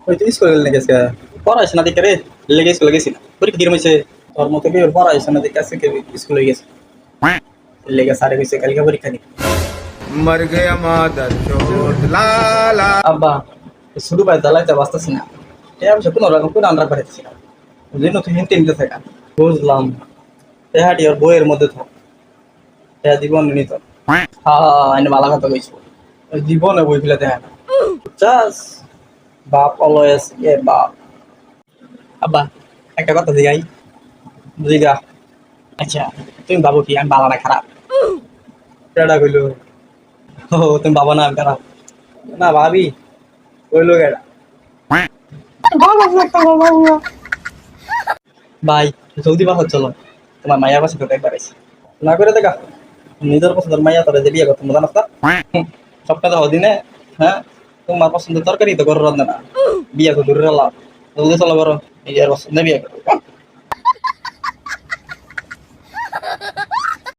ওই তো স্কুলে লেগেছে পড়াইছে না দেখে রে লেগে স্কুলে গেছি না পরীক্ষা কিরম হয়েছে তোর মতো কেউ পড়াইছে না দেখে আজকে স্কুলে গেছে লেগে সারে গেছে কালকে পরীক্ষা নিয়ে मर गया मादर चोद लाला। আব্বা শুরু পাই জ্বালাইতে বাঁচতেছি না এ আমি কোনো রকম করে আন্ডার পাঠাচ্ছি না বুঝলি না তুই হিন্দি নিতে থাকা বুঝলাম তেহাটি ওর বইয়ের মধ্যে থাক তেহা জীবন নিত হ্যাঁ এনে ভালো কথা কইছো ওই জীবনে বই ফেলে দেখা না চাস বাপ অলয়েস এ বাপ আব্বা একটা কথা জিগাই জিগা আচ্ছা তুমি ভাবো কি আমি বালা না খারাপ কেডা কইলো ও তুমি বাবা না আমি খারাপ না ভাবি কইলো কেডা ভাই জলদি বাসা চলো তোমার মায়ের বাসা তো একবার আইসি না করে দেখা নিজের পছন্দের মাইয়া তোরা যে বিয়ে করতো জানাস না সবটা তো দিনে হ্যাঁ তোমার পছন্দের তরকারি তো করে রান্না না বিয়ে তো দূরে লাভ জলদি চলো করো নিজের পছন্দের বিয়ে করো